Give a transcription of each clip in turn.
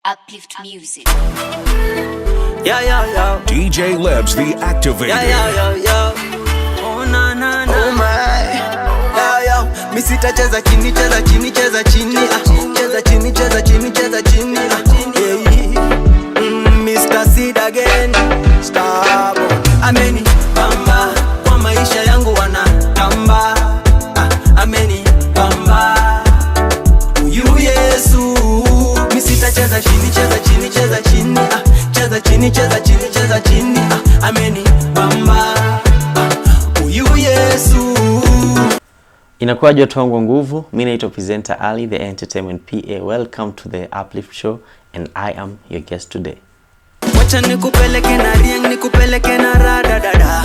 Uplift music. DJ Lebs the Activator. Oh na na na. Oh my. Mi sitacheza chini, cheza chini, cheza chini. Cheza chini, cheza chini, cheza chini. Mr. Seed again. Stop. Ameni bamba kwa maisha yangu wanatamba. Ameni bamba. Uyu Yesu. Mi sitacheza chini, cheza chini, cheza chini. Cheza chini, cheza chini, cheza chini. Ameni bamba. Uyu Yesu. Inakuwaje watu wangu wa nguvu? Mimi naitwa Presenter Ali, the entertainment PA. Welcome to the Uplift show and I am your guest today. Wacha nikupeleke na rieng, nikupeleke na rada dada.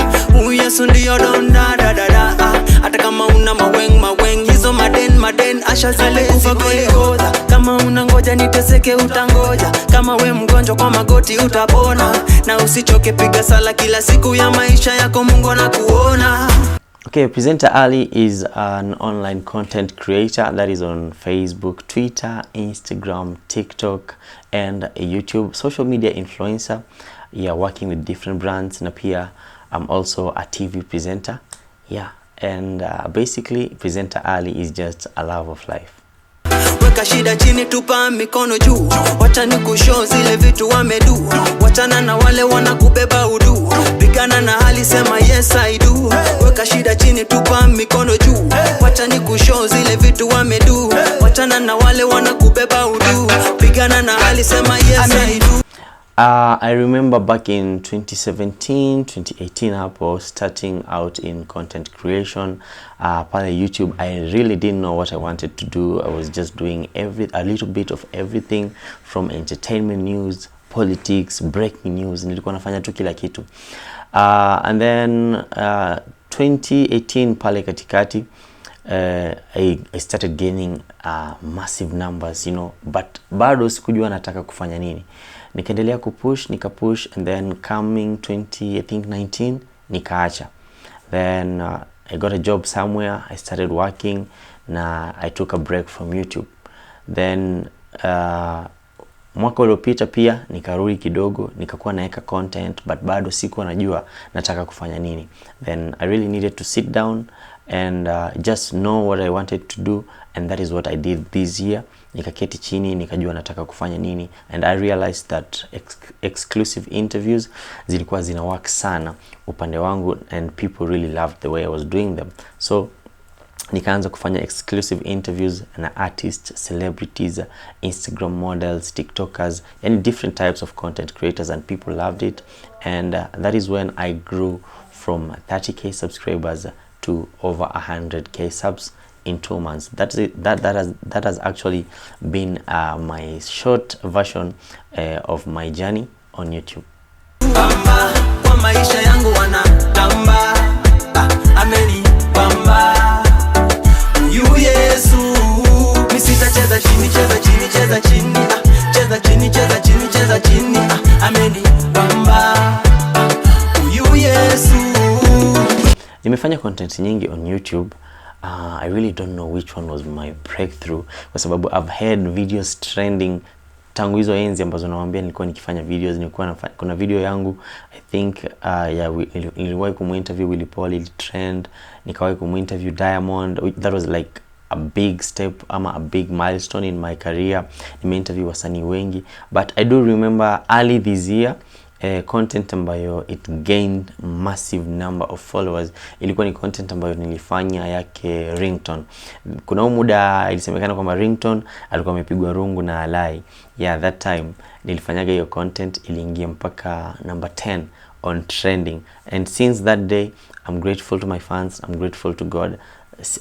Yesu ndio donda dada. Hata kama una maweng hizo maden asha zile kufa Golgotha. Kama unangoja niteseke utangoja. Kama we mgonjwa kwa magoti utapona. Na usichoke piga sala kila siku ya maisha yako, Mungu anakuona. Okay, Presenter Ali is an online content creator that is on Facebook, Twitter, Instagram, TikTok, and YouTube. Social media influencer. Yeah, working with different brands. Na pia I'm also a TV presenter. Yeah, and basically Presenter Ali is just a love of life. Weka shida chini, tupa mikono juu. Wacha nikushow zile vitu wamedu. Wachana na wale wanakubeba udu. Pigana na hali, sema yes I do. Weka shida chini, tupa mikono juu. Wacha nikushow zile vitu wamedu. Wachana na wale wanakubeba udu. Pigana na hali, sema yes I do. I remember back in 2017, 2018 hapo, starting out in content creation pale YouTube. I really didn't know what I wanted to do. I was just doing a little bit of everything from entertainment news, politics, breaking news. Nilikuwa nafanya tu kila kitu. And then 2018 pale katikati, I started gaining massive numbers, you know, but bado sikujua nataka kufanya nini. Nikaendelea nikapush, and then coming 2019 nikaacha. Then I got a job somewhere. I started working na I took a break from YouTube. Then mwaka uliopita pia nikarudi kidogo, nikakuwa naeka content, but bado sikuwa najua nataka kufanya nini. Then I really needed to sit down and just know what I wanted to do, and that is what I did this year. Nikaketi chini, nikajua nataka kufanya nini, and I realized that exclusive interviews zilikuwa zina work sana upande wangu, and people really loved the way I was doing them. So nikaanza kufanya exclusive interviews na artists, celebrities, Instagram models, TikTokers, and different types of content creators, and people loved it. And that is when I grew from 30k subscribers to over 100k subs in 2 months. That has actually been my short version of my journey on YouTube. Bamba kwa maisha yangu wanatamba. Ameni bamba. Uyu Yesu. Mi sitacheza chini, cheza chini, cheza chini. Cheza chini, cheza chini, cheza chini. Ameni bamba. Uyu Yesu. Nimefanya content nyingi on YouTube. I really don't know which one was my breakthrough, kwa sababu I've had videos trending tangu hizo enzi ambazo nawaambia nilikuwa nikifanya videos. Kuna video yangu I think niliwahi kuminterview Willy Paul, ili trend. Nikawahi kuminterview Diamond. That was like a big step ama a big milestone in my career. Nimeinterview wasanii wengi, but I do remember early this year content ambayo it gained massive number of followers. Ilikuwa ni content ambayo nilifanya yake ringtone. Kuna muda ilisemekana kwamba ringtone alikuwa amepigwa rungu na Alai. Yeah, that time nilifanyaga hiyo content, iliingia mpaka number 10 on trending, and since that day I'm grateful to my fans, I'm grateful to God.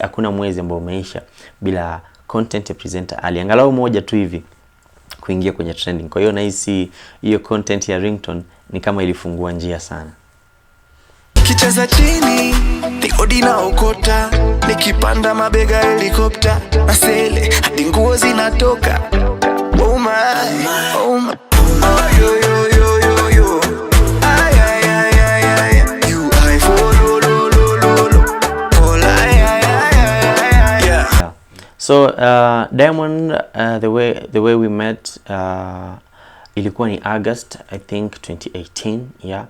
Hakuna mwezi ambao umeisha bila content ya Presenter Ali angalau moja tu hivi kuingia kwenye trending. Kwa hiyo nahisi hiyo content ya ringtone ni kama ilifungua njia sana. Kicheza chini, nikodi na okota, nikipanda mabega helikopta, masele, hadi nguo zinatoka. Oh my, oh my, oh yo yo yo yo yo. Ay ay ay ay ay. You I follow lo lo lo lo. Oh ay ay ay ay. Yeah. So Diamond, the way we met, ilikuwa ni August I think 2018, yeah.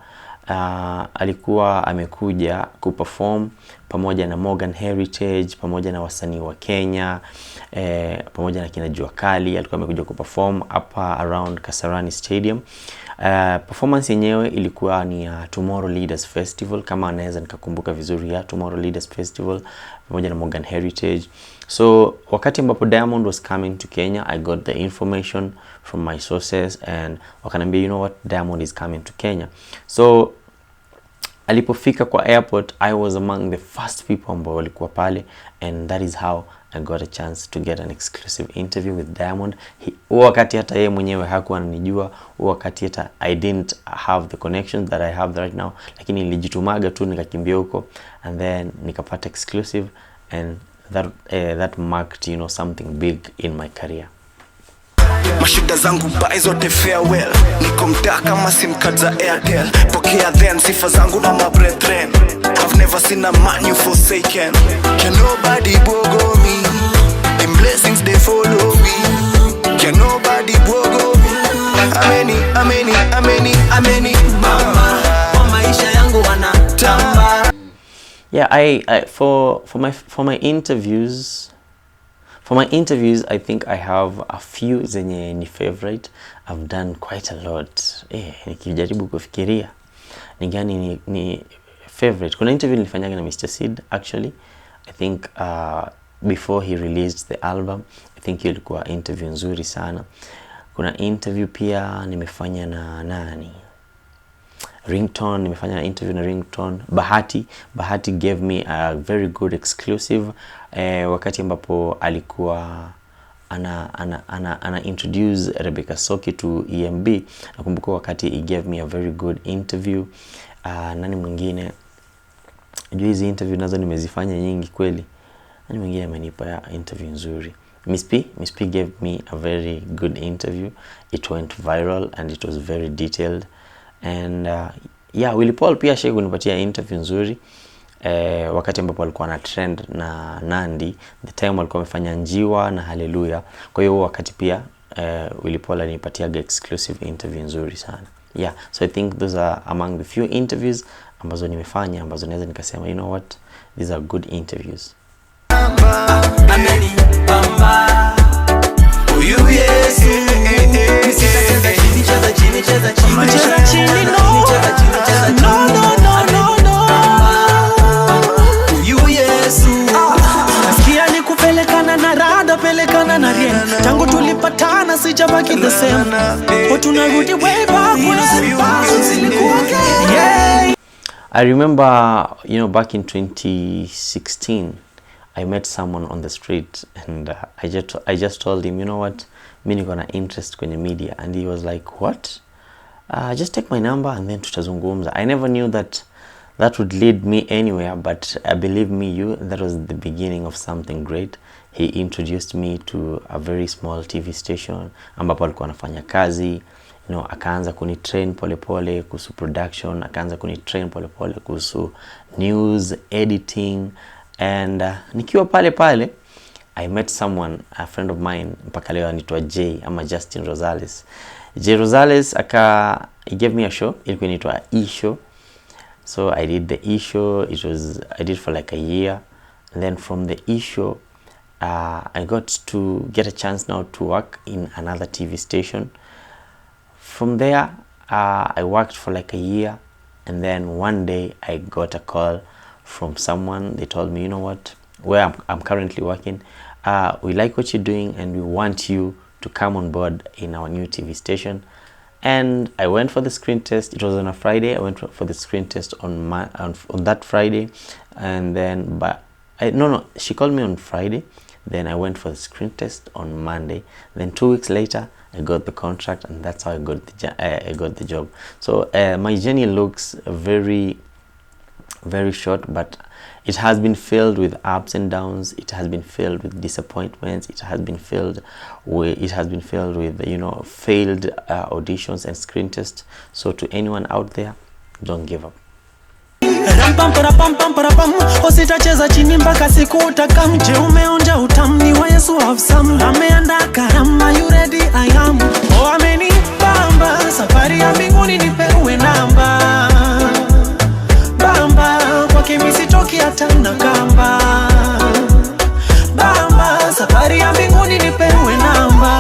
Alikuwa amekuja kuperform pamoja na Morgan Heritage, pamoja na wasanii wa Kenya, pamoja na kina Jua Kali. Alikuwa amekuja kuperform hapa around Kasarani Stadium. Performance yenyewe ilikuwa ni Tomorrow Leaders Festival, kama naweza nikakumbuka vizuri, ya Tomorrow Leaders Festival pamoja na Morgan Heritage. So wakati ambapo Diamond was coming to Kenya, I got the information from my sources and wakaniambia, you know what, Diamond is coming to Kenya. So alipofika kwa airport, I was among the first people ambao walikuwa pale, and that is how I got a chance to get an exclusive interview with Diamond. Wakati hata yeye mwenyewe hakuwa ananijua, wakati hata I didn't have the connections that I have right now, lakini nilijitumaga tu nikakimbia huko, and then nikapata exclusive, and that marked, you know, something big in my career. Mashida zangu buy zote farewell. Niko mtaa kama sim card za Airtel. Pokea then sifa zangu na my brethren. I've never seen a man you forsaken. Can nobody bogo me? Them blessings they follow me. Can nobody bogo me? Ameni mama. Kwa maisha yangu wanatamba. Yeah, I for my interviews, I think I have a few zenye ni favorite. I've done quite a lot. Nikijaribu kufikiria ni gani ni favorite. Kuna interview nilifanyanga na Mr. Sid actually. I think before he released the album, I think ilikuwa interview nzuri sana. Kuna interview pia nimefanya na nani? Ringtone, nimefanya interview na Ringtone. Bahati gave me a very good exclusive wakati ambapo alikuwa ana introduce Rebecca Soki to EMB. Nakumbuka wakati he gave me a very good interview. Nani mwingine? Unajua hizi interview nazo nimezifanya nyingi kweli. Nani mwingine amenipa interview nzuri? Miss P gave me a very good interview. It went viral and it was very detailed. And yeah, Willy Paul pia shake kunipatia interview nzuri wakati ambapo alikuwa na trend na Nandi, the time alikuwa amefanya Njiwa na Hallelujah. Kwa hiyo wakati pia Willy Paul alinipatia exclusive interview nzuri sana. Yeah, so I think those are among the few interviews ambazo nimefanya ambazo naweza nikasema, you know what, these are good interviews. Ameni bamba. Uyu Yesu. Cheza chini, cheza chini, cheza chini, cheza chini, no. Uyu Yesu. Nasikia ni kupelekana na rada, pelekana na rien. Tangu tulipatana sijabaki the same. Tunarudi way back when zilikuwa yeah. I remember, you know, back in 2016, I met someone on the street, and I just told him, you know what, mimi niko na interest kwenye media, and he was like, what? Just take my number and then tutazungumza. I never knew that would lead me anywhere, but believe me, that was the beginning of something great. He introduced me to a very small TV station ambapo alikuwa anafanya kazi. You know, akaanza kunitrain polepole kuhusu production, akaanza kunitrain polepole kuhusu news, editing, and nikiwa pale I met someone, a friend of mine, mpaka leo anaitwa J ama Justin Rosales. J Rosales he gave me a show, ilikuwa inaitwa E-show. So I did the E-show. I did for like a year, and then from the E-show I got to get a chance now to work in another TV station. From there I worked for like a year, and then one day I got a call from someone. They told me, you know what, where I'm currently working, we like what you're doing and we want you to come on board in our new TV station. And I went for the screen test. It was on a Friday. I went for the screen test on that Friday, and then she called me on Friday. Then I went for the screen test on Monday. Then 2 weeks later I got the contract, and that's how I got the job. So my journey looks very, very short, but it has been filled with ups and downs. It has been filled with disappointments. It has been filled with you know, failed auditions and screen tests. So to anyone out there, don't give up. Usitacheza chini mpaka siku utakamje. Umeonja utamni wa Yesu of some. Ameandaa karama, you ready? I am. Oh, ameni bamba. hata na kamba. Bamba, safari ya mbinguni nipewe namba.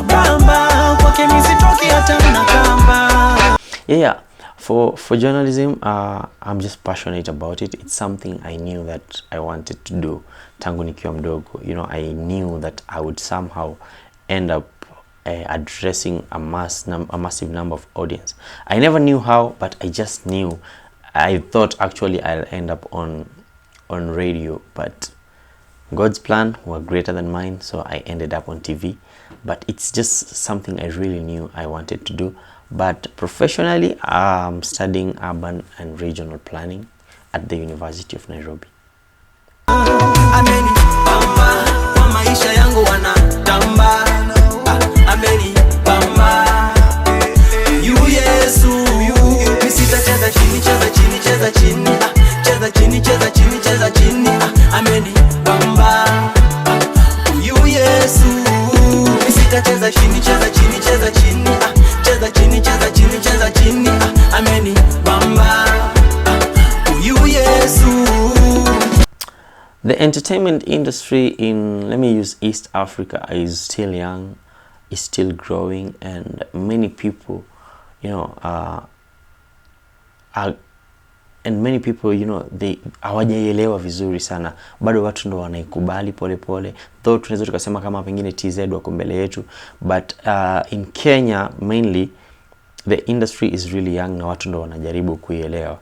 Bamba, kwake misitoki hata na kamba. Yeah, for journalism, I'm just passionate about it. It's something I knew that I wanted to do tangu nikiwa mdogo. You know, I knew that I would somehow end up addressing a massive number of audience. I never knew how, but I just knew. I thought actually I'll end up on radio, but God's plan were greater than mine, so I ended up on TV. But it's just something I really knew I wanted to do. But professionally, I'm studying urban and regional planning at the University of Nairobi. Ameni bamba, kwa maisha yangu wanatamba. Ameni bamba, yu Yesu. Misita cheza chini, cheza chini, cheza chini. Cheza chini, cheza chini, cheza chini. Ameni bamba, yu Yesu. Misita cheza chini, cheza chini, cheza chini. Cheza chini, cheza chini, cheza chini. Ameni bamba, yu Yesu. The entertainment industry in, let me use East Africa, is still young, is still growing, and many people, you know, many people, you know, they hawajaelewa vizuri sana. Bado watu ndo wanaikubali pole pole. Though tunaweza tukasema kama pengine TZ wako mbele yetu, but in Kenya mainly the industry is really young na watu ndo wanajaribu kuielewa.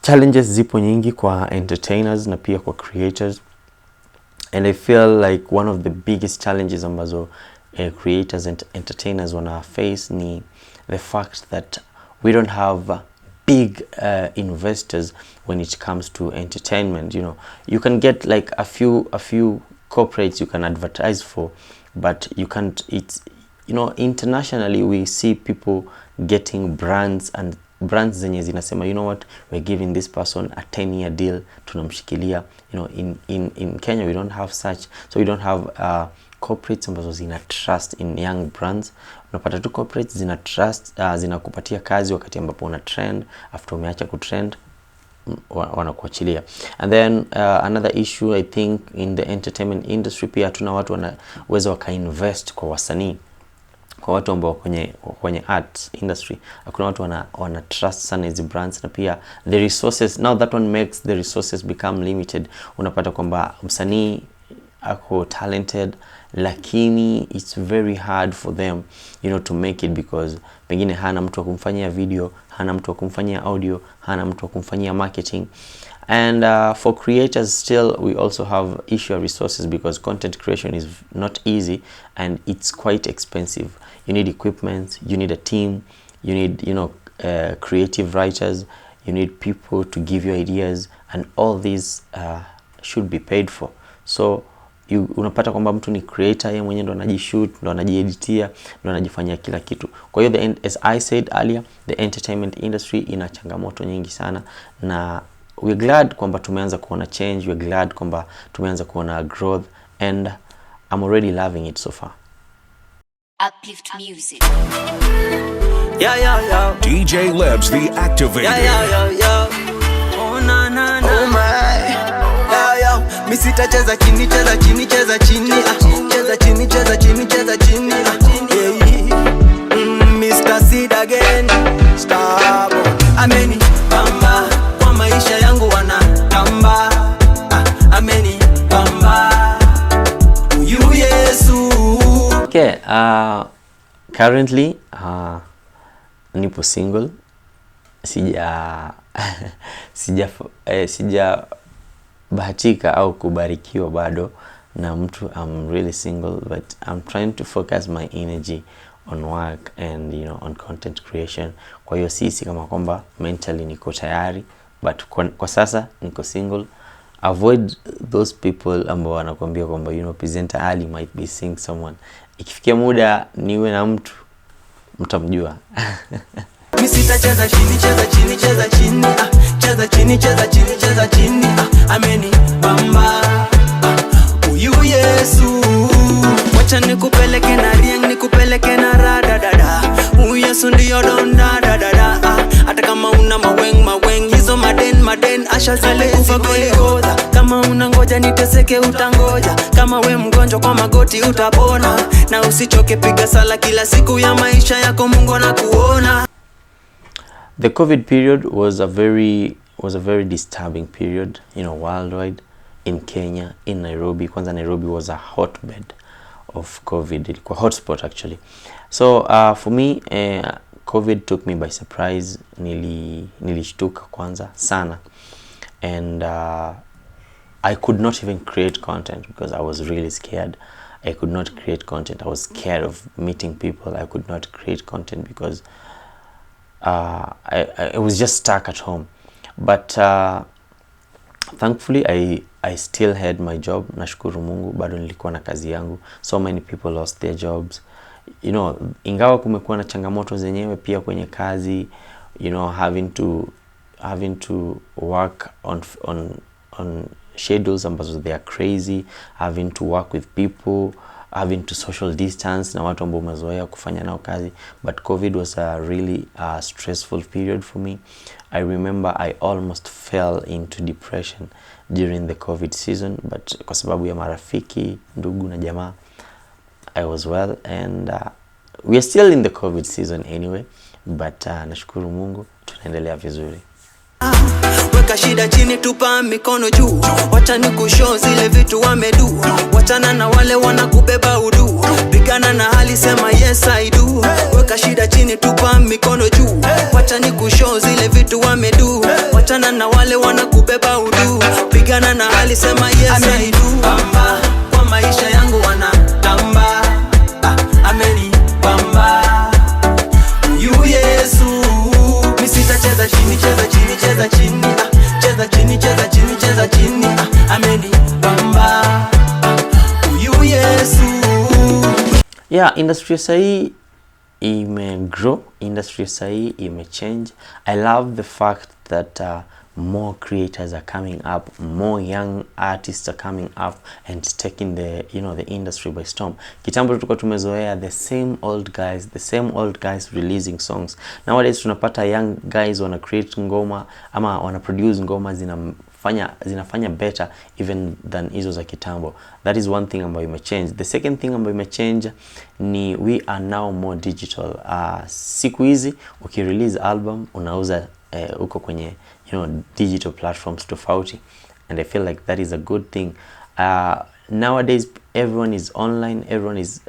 Challenges zipo nyingi kwa entertainers na pia kwa creators, and I feel like one of the biggest challenges ambazo creators and entertainers wana face ni the fact that we don't have big investors when it comes to entertainment. You know, you can get like a few corporates you can advertise for, but you can't. It's, you know, internationally we see people getting brands, and brands zenye zinasema, you know what, we're giving this person a 10-year deal, tunamshikilia. You know, in Kenya we don't have such, so we don't have corporates ambazo zina trust in young brands. Unapata tu corporates zina trust, zinakupatia kazi wakati ambapo una trend, after umeacha kutrend wanakuachilia. And then another issue I think in the entertainment industry, pia hatuna watu wanaweza wakainvest kwa wasanii, kwa watu ambao kwenye art industry. Hakuna watu wana trust sana hizi brands, na pia the resources, now that one makes the resources become limited. Unapata kwamba msanii ako talented, lakini it's very hard for them, you know, to make it, because pengine hana mtu wa kumfanyia video, hana mtu wa kumfanyia audio, hana mtu wa kumfanyia marketing. And for creators still we also have issue of resources, because content creation is not easy and it's quite expensive. You need equipment, you need a team, you need, you know, creative writers, you need people to give you ideas, and all these should be paid for. So unapata kwamba mtu ni creator, yeye mwenyewe ndo anajishoot, ndo anajieditia, ndo anajifanyia kila kitu. Kwa hiyo as I said earlier, the entertainment industry ina changamoto nyingi sana, na we're glad kwamba tumeanza kuona change, we're glad kwamba tumeanza kuona growth, and I'm already loving it so far. Uplift music. Yeah. DJ Lebs, the activator. Yeah. Oh na na na. Oh my. Yeah. Misita cheza chini, cheza chini, cheza chini. Cheza chini, cheza chini, cheza chini. Mr. Seed again. Stop. Ameni bamba, kwa maisha yangu wanatamba. Ameni bamba, yu Yesu. Okay, currently nipo single. Sija bahatika au kubarikiwa bado na mtu. I'm really single, but I'm trying to focus my energy on work and, you know, on content creation. Kwa hiyo sisi kama kwamba mentally niko tayari, but kwa sasa niko single. Avoid those people ambao wanakuambia kwamba, you know, presenter Ali might be seeing someone. Ikifikia muda niwe na mtu, mtamjua. Misita cheza chini, cheza chini, cheza chini. Cheza chini, cheza chini, cheza chini. Ameni bamba, uyu Yesu. Wacha nikupeleke na rieng, nikupeleke na rada dada. Uyu Yesu ndiyo donda dada. Hata kama una maweng, hizo maden, asha shall kufa Goligodha. Kama unangoja niteseke utangoja, kama we mgonjwa kwa magoti utapona, na usichoke piga sala kila siku ya maisha yako, Mungu anakuona. The COVID period was a very disturbing period, you know, worldwide, in Kenya, in Nairobi. Kwanza Nairobi was a hotbed of COVID, ilikuwa hotspot actually. So for me, COVID took me by surprise. Nilishtuka kwanza sana, and I could not even create content because I was really scared. I could not create content. I was scared of meeting people. I could not create content because I was just stuck at home. But thankfully I still had my job. Nashukuru Mungu, bado nilikuwa na kazi yangu. So many people lost their jobs. You know, ingawa kumekuwa na changamoto zenyewe pia kwenye kazi, you know, having to work on schedules ambazo they are crazy, having to work with people, having to social distance na watu ambao umezoea kufanya nao kazi. But COVID was a really stressful period for me. I remember I almost fell into depression during the COVID season, but kwa sababu ya marafiki, ndugu na jamaa, I was well, and we are still in the COVID season anyway, but nashukuru Mungu tunaendelea vizuri. Weka shida chini, tupa mikono juu, wacha nikushow zile vitu wamedu, wachana na wale wanakubeba udu, pigana na hali, sema yes I do. Weka shida chini, tupa mikono juu, wacha nikushow zile vitu wamedu, wachana na wale wanakubeba udu, pigana na hali, sema yes I do. Bamba kwa maisha yangu wanatamba, ameni bamba yu Yesu. Mimi sitacheza chini, cheza chini, cheza chini, cheza chini, cheza chini, cheza chini, ameni bamba yu Yesu. Yeah, industry sahi grow, industry sahi imechange. I love the fact that more creators are coming up, more young artists are coming up and taking the industry by storm. Kitambo tulikuwa tumezoea the same old guys releasing songs. Nowadays tunapata young guys wana create ngoma ama wana produce ngoma zinafanya better even than hizo za kitambo. That is one thing ambayo imechange. The second thing ambayo imechange ni we are now more digital. Siku hizi ukirelease album unauza uko kwenye digital platforms tofauti, and I feel like that is a good thing. Nowadays everyone is online, everyone is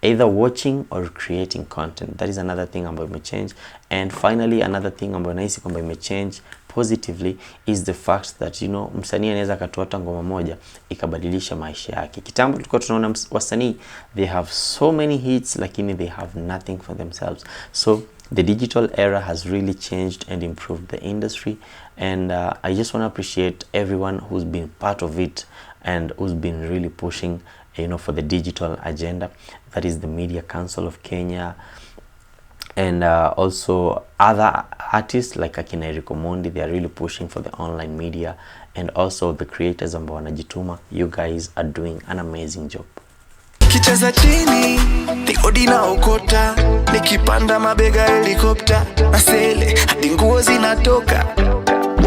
either watching or creating content. That is another thing ambayo imechange. And finally another thing ambayo nahisi kwamba imechange positively is the fact that msanii anaweza katoa ngoma moja ikabadilisha maisha yake. Kitambo tulikuwa tunaona wasanii they have so many hits lakini they have nothing for themselves. So the digital era has really changed and improved the industry, and I just want to appreciate everyone who's been part of it and who's been really pushing for the digital agenda. That is the Media Council of Kenya, and also other artists like akina Eriko Mondi. They are really pushing for the online media, and also the creators ambao wanajituma. You guys are doing an amazing job. Kicheza chini, nikodi na ukota, nikipanda mabega helikopta, na sele, hadi nguo zinatoka.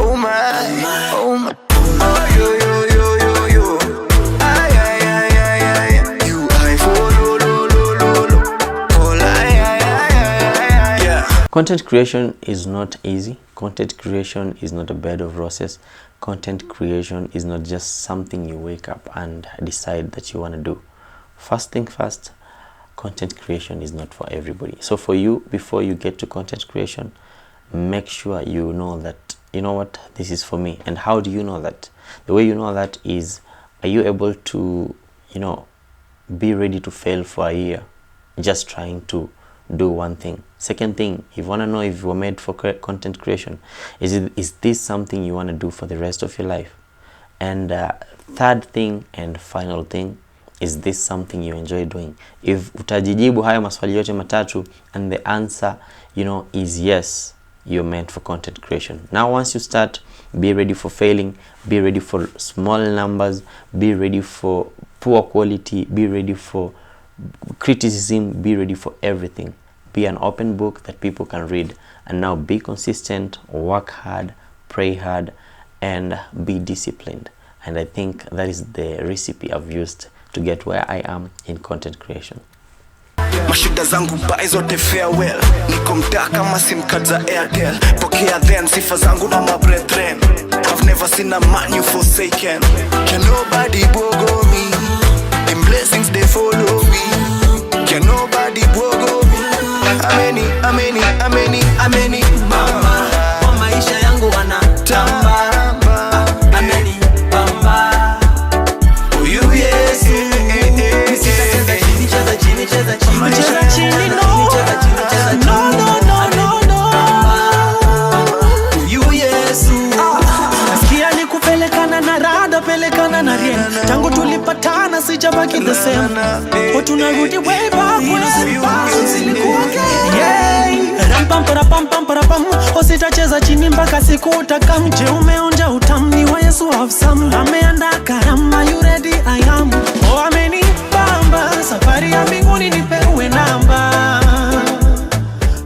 Oh my, oh my, oh yo yo yo yo yo, ay ay ay ay ay, you I follow lo lo lo lo, all ay ay ay ay ay, yeah. Content creation is not easy. Content creation is not a bed of roses. Content creation is not just something you wake up and decide that you want to do. First thing first, content creation is not for everybody. So for you, before you get to content creation, make sure you know that, what, this is for me. And how do you know that? The way you know that is, are you able to, be ready to fail for a year just trying to do one thing? Second thing, if you want to know if you were made for content creation, is this something you want to do for the rest of your life? And third thing and final thing, is this something you enjoy doing? If utajijibu haya maswali yote matatu and the answer is yes, you're meant for content creation. Now once you start, be ready for failing, be ready for small numbers, be ready for poor quality, be ready for criticism, be ready for everything. Be an open book that people can read. And now be consistent, work hard, pray hard, and be disciplined. And I think that is the recipe I've used to get where I am in content creation. Mashida zangu bai zote farewell. Niko mtaa kama sim card za Airtel. Pokea then sifa zangu na my brethren. I've never seen a man you forsaken. Can nobody bogo me? Them blessings they follow me. Can nobody bogo me? Ameni mama. Kwa maisha yangu wana tamba. Ameni bamba. Uyu Yesu. Misitacheza chini, cheza chini, cheza chini. Cheza chini, no. Uyu Yesu. Nasikia ni kupelekana na rada, pelekana na rien. Tangu tulipatana sijabaki the same. Tunarudi way back when zilikuwa pam pam pam. Usitacheza chini mpaka siku utakamje. Umeonja utamu wa Yesu have some. Ameandaa karama, you ready? I am. Oh, amenibamba, safari ya mbinguni nipewe namba.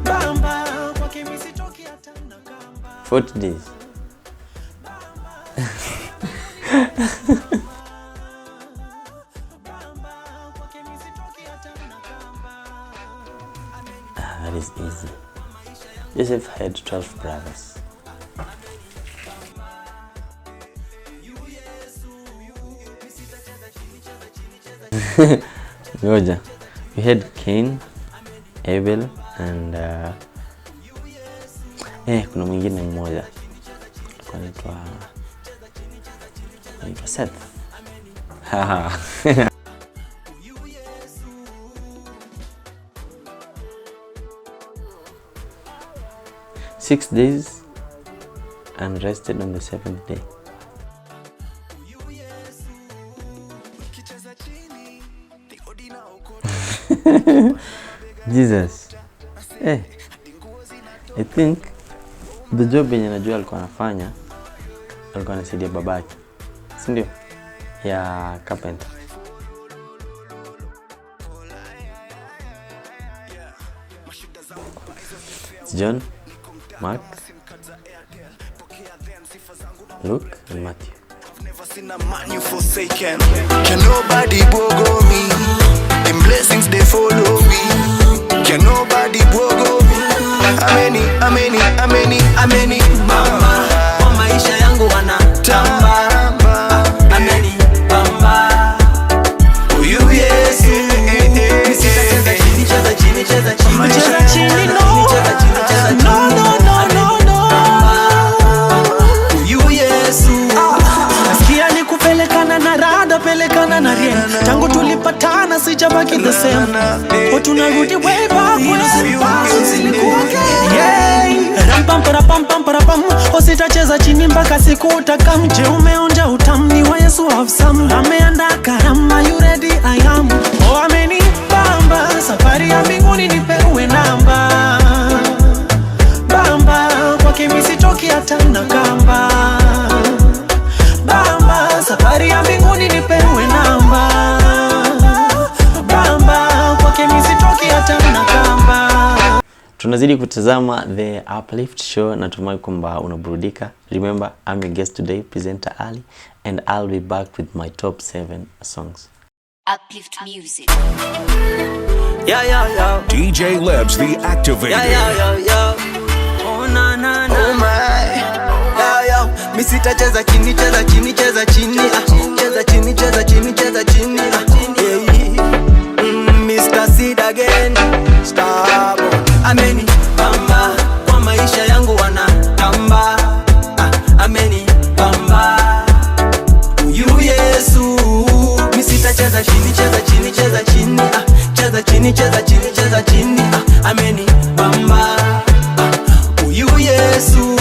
Bamba, kwake mimi sitoki hata na kamba. 40 days. That is easy. Joseph had 12 brothers. Ngoja. We had Cain, Abel, and kuna mwingine mmoja anaitwa Seth. Haha. 6 days and rested on the 7th day. Jesus. I think the job yenye najua alikuwa anafanya, alikuwa anasaidia babake, si ndio? Ya carpenter. John, Mark, Luke, and Matthew. I've never seen a man you forsaken. Can nobody bogo me? Them blessings they follow me. Can nobody bogo me? Ameni mama. Kwa maisha yangu wana tamba. Ameni bamba. Uyu Yesu. Misitacheza chini, cheza chini, cheza chini. Cheza chini, no. Cheza chini, cheza chini. No. Uyu Yesu. Nasikia ni kupelekana na rada, pelekana na rien. Tangu tulipatana sijabaki the same. Tunarudi way back when zilikuwa pam. Usitacheza chini mpaka siku utakamje. Umeonja utamu wa Yesu have some. Ameandaa karama, you ready? I am. Oh, amenibamba, safari ya mbinguni nipewe namba. Bamba, kwake mimi sitoki hata na kamba. Bamba, safari ya mbinguni nipewe namba. Bamba, kwake mimi sitoki hata na kamba. Tunazidi kutazama The Uplift Show. Natumai kwamba unaburudika. Remember, I'm your guest today, presenter Ali, and I'll be back with my top 7 songs. Uplift music. Yeah. DJ Lebs, the activator. Yeah. Oh, na. Oh my. Yeah. Mimi sitacheza chini, cheza chini, cheza chini. Cheza chini, cheza chini, cheza chini. Mr. Seed again. Stop. Ameni bamba. Kwa maisha yangu wana tamba. Ameni bamba. Uyu Yesu. Mimi sitacheza chini, cheza chini, cheza chini. Cheza chini, cheza chini, cheza chini. Ameni bamba. Uyu Yesu.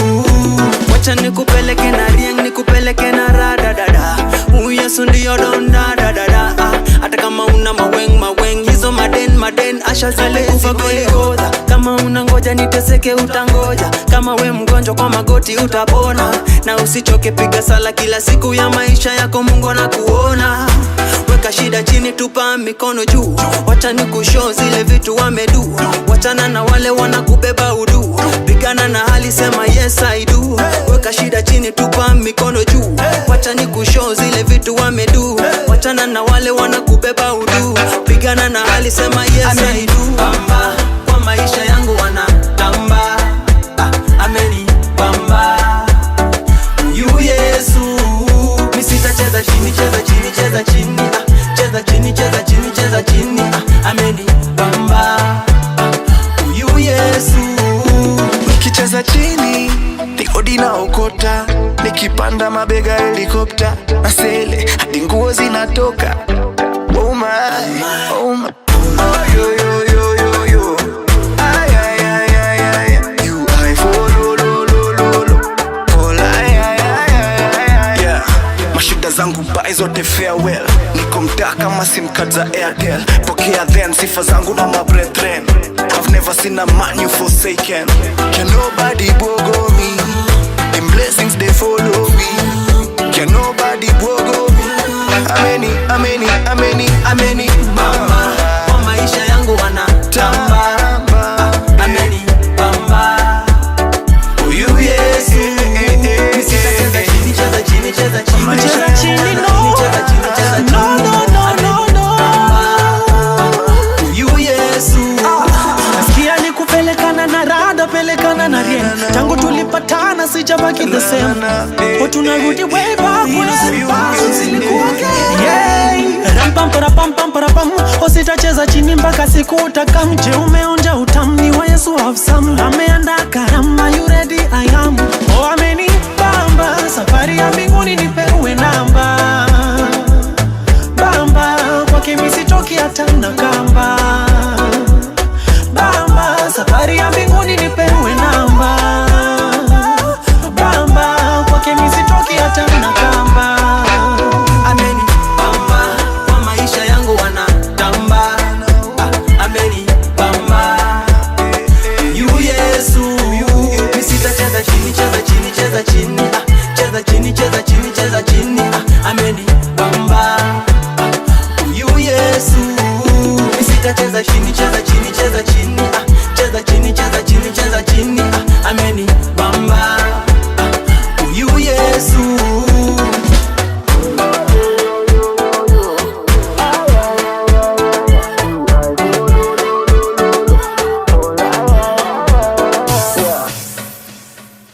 Wacha nikupeleke na rieng, nikupeleke na rada dada. Uyu Yesu ndio donda dada. Hata kama una maweng hizo maden asha zale kufa Golgotha. Kama unangoja niteseke utangoja. Kama we mgonjwa kwa magoti utapona. Na usichoke piga sala kila siku ya maisha yako, Mungu anakuona. Weka weka shida chini, tupa mikono juu. Wacha nikushow zile vitu wamedu. Wachana na wale wanakubeba udu. Pigana na hali, sema yes I do. Weka shida chini, tupa mikono juu. Wacha nikushow zile vitu wamedu. Wachana na wale wanakubeba udu. Pigana na hali, sema yes I do. Bamba kwa maisha yangu wanatamba. Ameni bamba you Yesu. Mi sitacheza chini, cheza chini, cheza chini. Cheza chini, cheza chini, cheza chini. Ameni bamba you Yesu. Nikicheza chini ni odi na okota, nikipanda mabega helikopta, nasele hadi nguo zinatoka. Oh my, oh my. Oh yo yo yo yo yo. Ay ay ay ay ay. You I follow lo lo lo lo. All ay ay ay ay. Yeah. Mashida zangu bai zote farewell. Niko mtaa kama sim card za Airtel. Pokea then sifa zangu na my brethren. I've never seen a man you forsaken. Can nobody bogo me? Them blessings they follow me. Can nobody bogo me? Ameni, ameni, ameni, ameni. Mama kwa maisha yangu wanatamba. Ameni bamba you Yesu. Mi sitacheza chini, cheza chini, cheza chini. Cheza chini, no. Cheza chini, cheza chini. No, no, no, no, no. You Yesu. Nasikia ni kupelekana na rada, pelekana na rien. Tangu tulipatana sijabaki the same. Tunarudi way back when zilikuwa yeah. Rampam parapam pam parapam. Usitacheza chini mpaka siku utakamje. Umeonja utamni wa Yesu have some. Ameandaa karama, you ready I am. Oh ameni bamba, safari ya mbinguni ni Peru.